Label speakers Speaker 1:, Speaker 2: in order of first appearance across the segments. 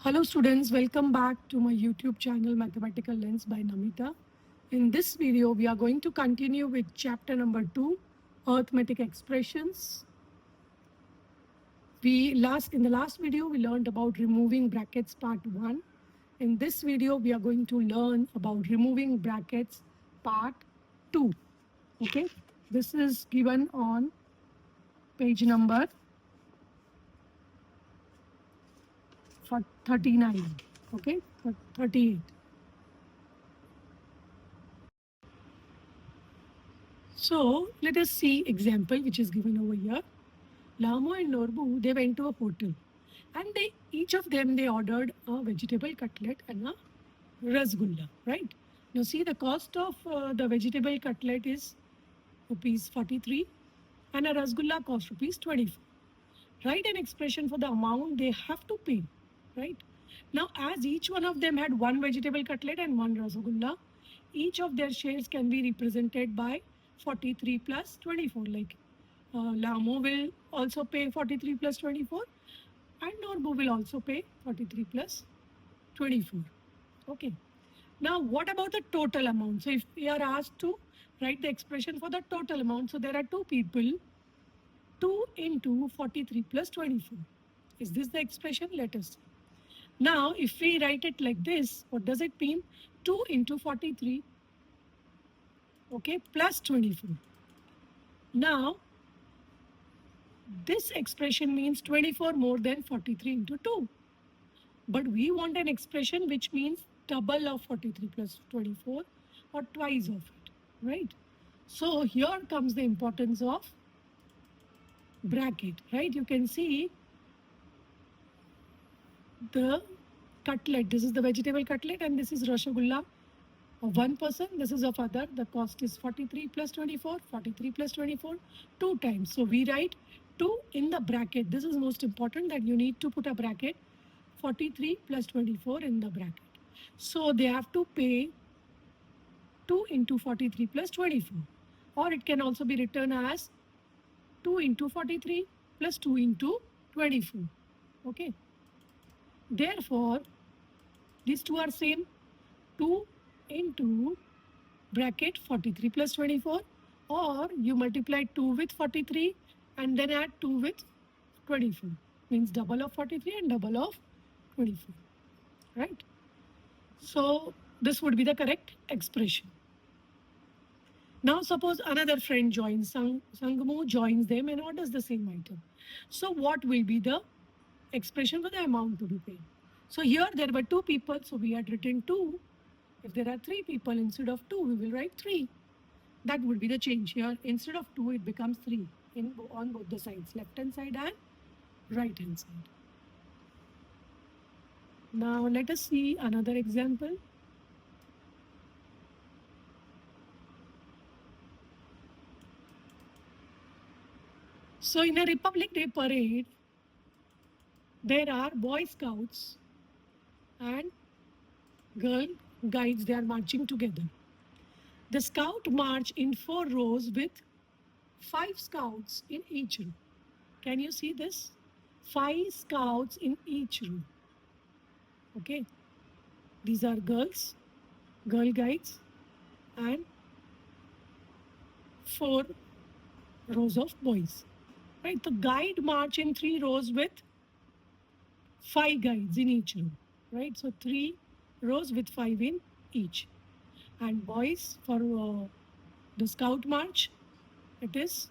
Speaker 1: Hello students, welcome back to my YouTube channel Mathematical Lens by Namita. In this video, we are going to continue with chapter number 2, Arithmetic Expressions. In the last video, we learned about removing brackets part 1. In this video, we are going to learn about removing brackets part 2. Okay, this is given on page number 39. Okay, 38. So let us see example which is given over here. Lamo and Norbu, they went to a hotel and each of them they ordered a vegetable cutlet and a rasgulla, right? Now see the cost of the vegetable cutlet is rupees 43 and a rasgulla cost rupees 24. Write an expression for the amount they have to pay, right? Now as each one of them had one vegetable cutlet and one rasgulla, each of their shares can be represented by 43 plus 24. Like Lamo will also pay 43 plus 24 and Norbu will also pay 43 plus 24. Okay. Now what about the total amount? So if we are asked to write the expression for the total amount, so there are two people, 2 into 43 plus 24. Is this the expression? Let us see. Now if we write it like this, what does it mean? 2 into 43, okay, plus 24. Now this expression means 24 more than 43 into 2. But we want an expression which means double of 43 plus 24 or twice of it, right? So here comes the importance of bracket, right? You can see the cutlet. This is the vegetable cutlet and this is rasgulla of one person. This is of other. The cost is 43 plus 24, 43 plus 24, 2 times. So we write 2 in the bracket. This is most important that you need to put a bracket. 43 plus 24 in the bracket. So they have to pay 2 into 43 plus 24. Or it can also be written as 2 into 43 plus 2 into 24. Okay. Therefore, these two are same. 2 into bracket 43 plus 24, or you multiply 2 with 43 and then add 2 with 24. Means double of 43 and double of 24, right? So this would be the correct expression. Now suppose another friend joins, Sangmu joins them and orders the same item. So what will be the expression for the amount to be paid? So here there were 2 people, so we had written 2. If there are 3 people, instead of 2, we will write 3. That would be the change here. Instead of 2, it becomes 3 on both the sides, left hand side and right hand side. Now let us see another example. So in a Republic Day parade, there are Boy Scouts and Girl Guides. They are marching together. The scout march in 4 rows with 5 scouts in each row. Can you see this? 5 scouts in each row. Okay. These are girls, Girl Guides, and 4 rows of boys. Right. The guide march in 3 rows with 5 guides in each row. Right. So 3 rows with 5 in each. And boys for the scout march, it is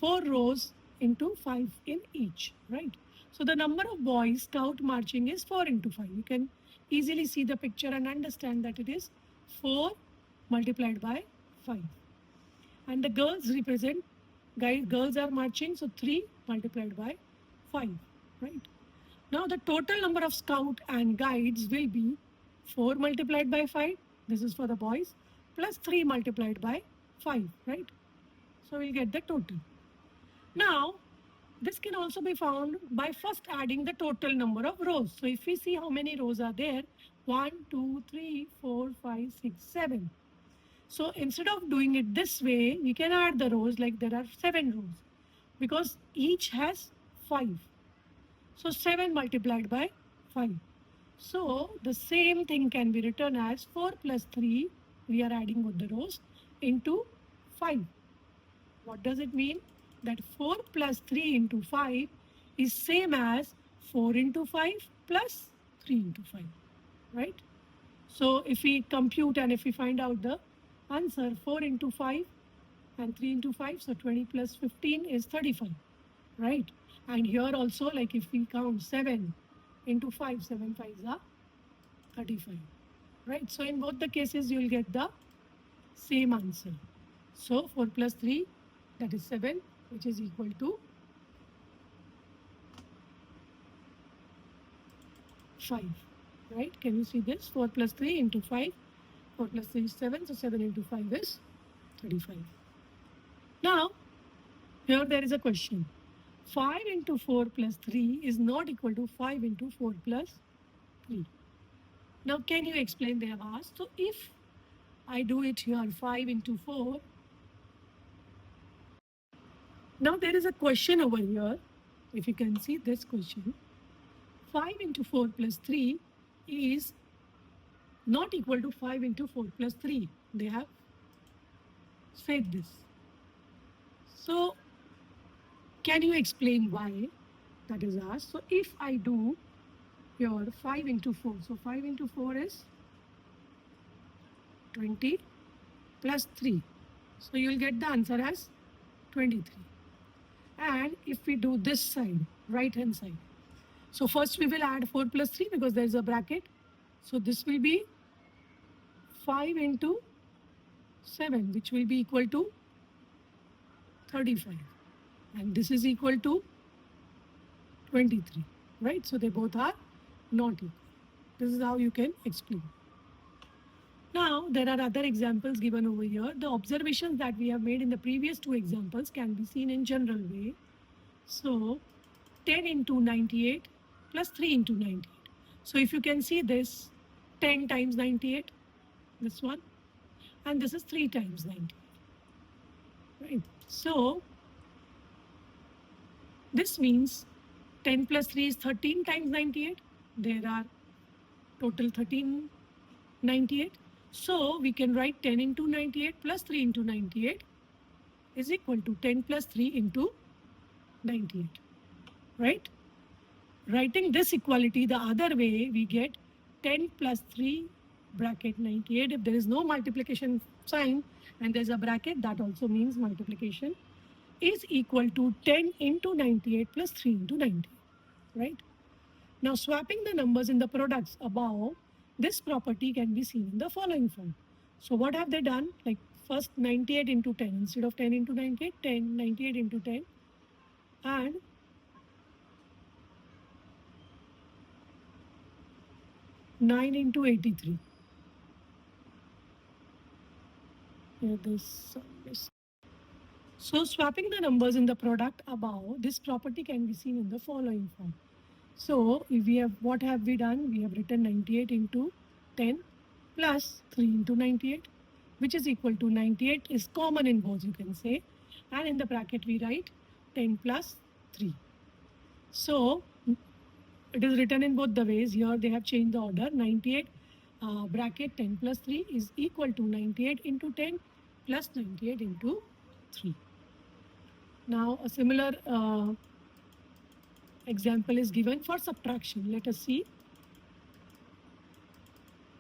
Speaker 1: 4 rows into 5 in each, right? So the number of boys scout marching is 4 into 5. You can easily see the picture and understand that it is 4 multiplied by 5. And the girls represent, girls are marching, so 3 multiplied by 5, right? Now the total number of scout and guides will be 4 multiplied by 5. This is for the boys, plus 3 multiplied by 5, right? So we'll get the total. Now, this can also be found by first adding the total number of rows. So if we see how many rows are there, 1, 2, 3, 4, 5, 6, 7. So instead of doing it this way, we can add the rows like there are 7 rows because each has 5. So 7 multiplied by 5. So the same thing can be written as 4 plus 3, we are adding both the rows, into 5. What does it mean? That 4 plus 3 into 5 is same as 4 into 5 plus 3 into 5, right? So if we compute and if we find out the answer, 4 into 5 and 3 into 5, so 20 plus 15 is 35, right? And here also, like if we count 7 into 5, 7 5s are 35, right? So in both the cases, you will get the same answer. So 4 plus 3, that is 7, which is equal to 5, right? Can you see this? 4 plus 3 into 5, 4 plus 3 is 7, so 7 into 5 is 35. Now, here there is a question. 5 into 4 plus 3 is not equal to 5 into 4 plus 3. Now, can you explain? They have asked. So, if I do it here, 5 into 4. Now, there is a question over here. If you can see this question, 5 into 4 plus 3 is not equal to 5 into 4 plus 3. They have said this. So, can you explain why that is asked? So, if I do here 5 into 4, so 5 into 4 is 20 plus 3. So, you will get the answer as 23. And if we do this side, right hand side, so first we will add 4 plus 3 because there is a bracket. So this will be 5 into 7, which will be equal to 35. And this is equal to 23, right? So they both are not equal. This is how you can explain. Now, there are other examples given over here. The observations that we have made in the previous two examples can be seen in general way. So, 10 into 98 plus 3 into 98. So, if you can see this, 10 times 98, this one, and this is 3 times 98. Right. So, this means 10 plus 3 is 13 times 98. There are total 13 98. So, we can write 10 into 98 plus 3 into 98 is equal to 10 plus 3 into 98. Right? Writing this equality the other way, we get 10 plus 3 bracket 98. If there is no multiplication sign and there's a bracket, that also means multiplication, is equal to 10 into 98 plus 3 into 98. Right? Now, swapping the numbers in the products above, this property can be seen in the following form. So, what have they done? Like first 98 into 10, instead of 10 into 98, 10, 98 into 10, and 9 into 83. Here this. So, swapping the numbers in the product above, this property can be seen in the following form. So, if we have, what have we done? We have written 98 into 10 plus 3 into 98, which is equal to 98 is common in both, you can say. And in the bracket, we write 10 plus 3. So, it is written in both the ways. Here they have changed the order. 98 bracket 10 plus 3 is equal to 98 into 10 plus 98 into 3. Now, a similar example is given for subtraction. Let us see.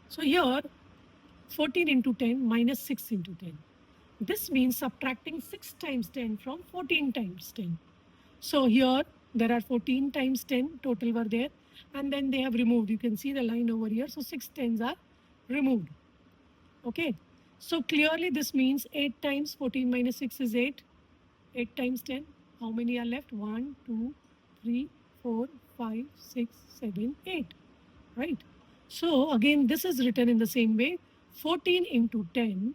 Speaker 1: So here 14 into 10 minus 6 into 10. This means subtracting 6 times 10 from 14 times 10. So here there are 14 times 10 total were there, and then they have removed. You can see the line over here. So 6 tens are removed. Okay. So clearly this means 8 times 14 minus 6 is 8. 8 times 10. How many are left? 1, 2, 3, 4, 5, 6, 7, 8. Right. So again, this is written in the same way. 14 into 10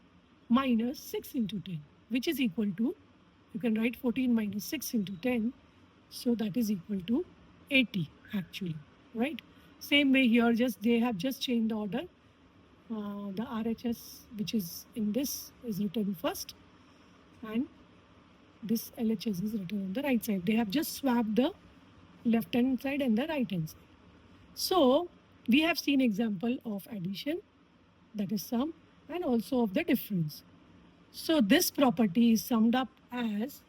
Speaker 1: minus 6 into 10, which is equal to, you can write 14 minus 6 into 10. So that is equal to 80 actually. Right. Same way here, just they have just changed the order. The RHS, which is in this, is written first, and this LHS is written on the right side. They have just swapped the left hand side and the right hand side. So We have seen example of addition, that is sum, and also of the difference. So this property is summed up as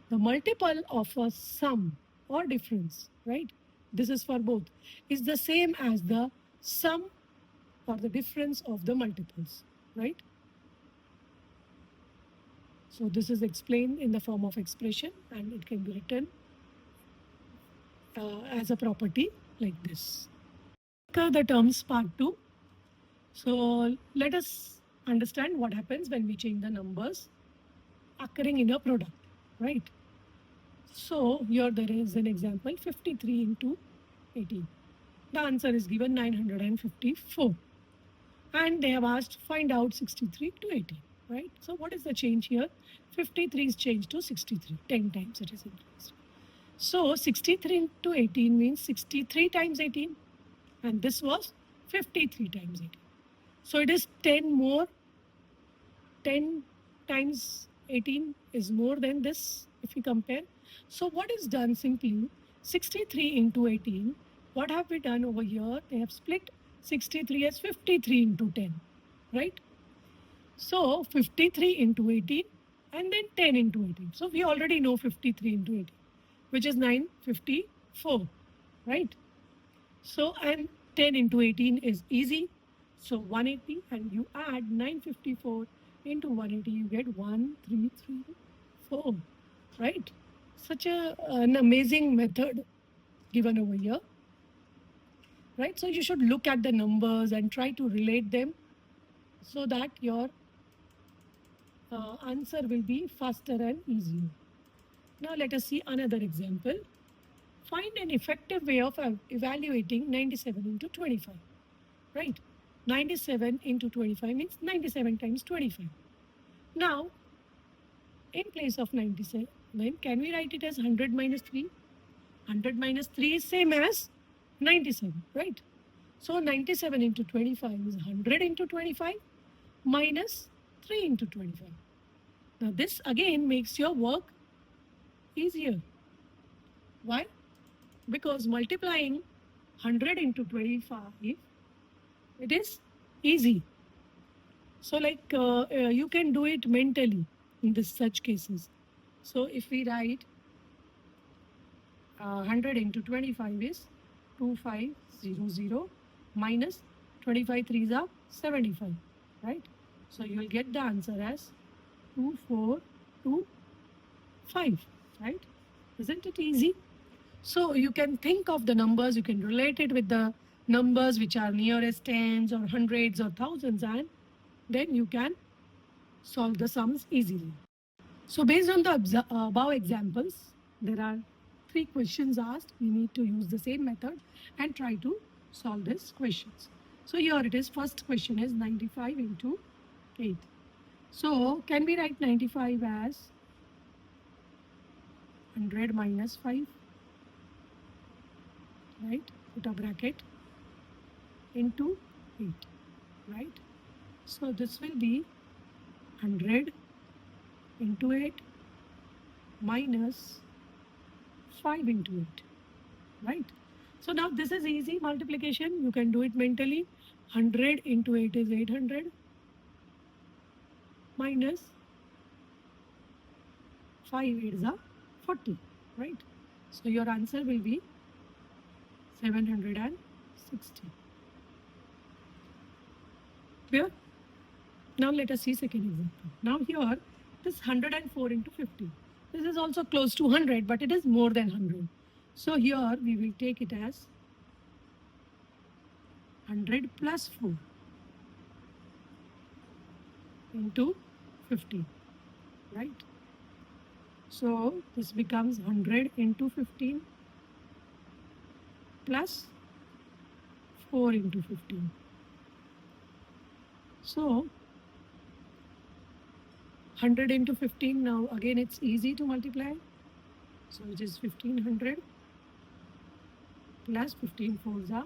Speaker 1: the multiple of a sum or difference, right? This is for both, is the same as the sum or the difference of the multiples, right? So this is explained in the form of expression, and it can be written as a property like this. The terms part 2. So let us understand what happens when we change the numbers occurring in a product, right? So here there is an example, 53 into 18. The answer is given 954. And they have asked find out 63 to 18, right? So what is the change here? 53 is changed to 63, 10 times it is increased. So 63 to 18 means 63 times 18, and this was 53 times 18. So it is 10 more, 10 times 18 is more than this if we compare. So what is done simply, 63 into 18, what have we done over here? They have split 63 as 53 into 10, right? So 53 into 18 and then 10 into 18. So we already know 53 into 18, which is 954, right? So, and 10 into 18 is easy. So 180, and you add 954 into 180, you get 1334, right? Such an amazing method given over here, right? So you should look at the numbers and try to relate them so that your answer will be faster and easier. Now let us see another example. Find an effective way of evaluating 97 into 25, right? 97 into 25 means 97 times 25. Now, in place of 97, can we write it as 100 minus 3? 100 minus 3 is same as 97, right? So 97 into 25 is 100 into 25 minus 3 into 25. Now this again makes your work easier. Why? Because multiplying 100 into 25, it is easy. So like you can do it mentally in this such cases. So if we write 100 into 25 is 2500 minus 25 threes are 75, right? So you will get the answer as 2425, right? Isn't it easy? So you can think of the numbers, you can relate it with the numbers which are nearest tens or hundreds or thousands, and then you can solve the sums easily. So based on the above examples, there are 3 questions asked. We need to use the same method and try to solve these questions. So here it is. First question is 95 into 8. So can we write 95 as 100 minus 5, right? Put a bracket into 8, right? So this will be 100 into 8 minus 5 into 8, right? So now this is easy multiplication. You can do it mentally. 100 into 8 is 800 minus 5 8s are 40, right? So your answer will be 760. Clear? Now let us see second example. Now here this 104 into 50. This is also close to 100, but it is more than 100. So here we will take it as 100 plus 4 into 50, right? So this becomes 100 into 15 plus 4 into 15. So 100 into 15, now again it's easy to multiply. So it is 1500 plus 15 fours are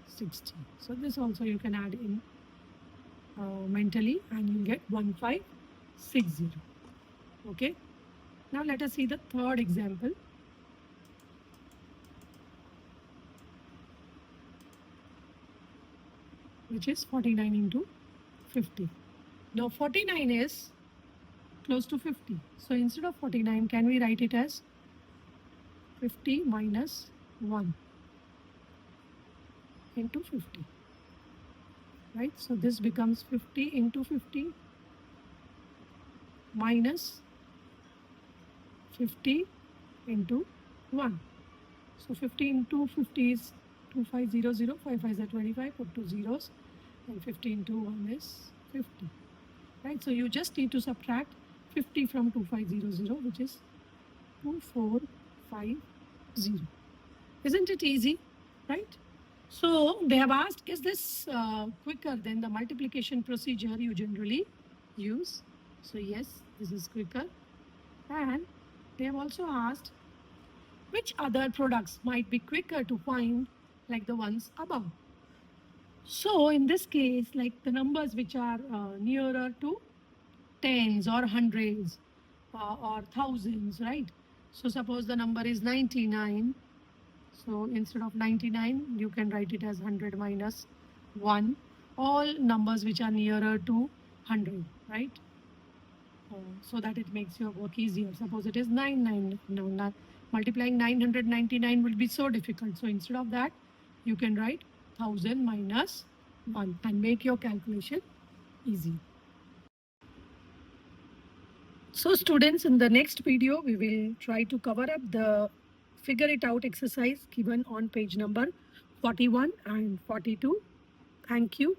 Speaker 1: 60. So this also you can add in mentally, and you get 1560. Okay. Now let us see the third example. which is 49 into 50. Now 49 is close to 50. So instead of 49, can we write it as 50 minus 1 into 50? Right? So this becomes 50 into 50 minus 50 into 1. So 50 into 50 is 2500, 5 5s are 25, put 2 zeros, and 50 into 1 is 50. Right? So you just need to subtract 50 from 2500, which is 2450. Isn't it easy? Right? So they have asked, is this quicker than the multiplication procedure you generally use? So yes, this is quicker. And they have also asked, which other products might be quicker to find like the ones above? So in this case, like the numbers which are nearer to tens or hundreds or thousands, right? So suppose the number is 99. So instead of 99, you can write it as 100 minus 1. All numbers which are nearer to 100, right? So that it makes your work easier. Suppose it is 99. No, multiplying 999 will be so difficult. So instead of that, you can write 1000 minus 1 and make your calculation easy. So students, in the next video, we will try to cover up the figure it out exercise given on page number 41 and 42. Thank you.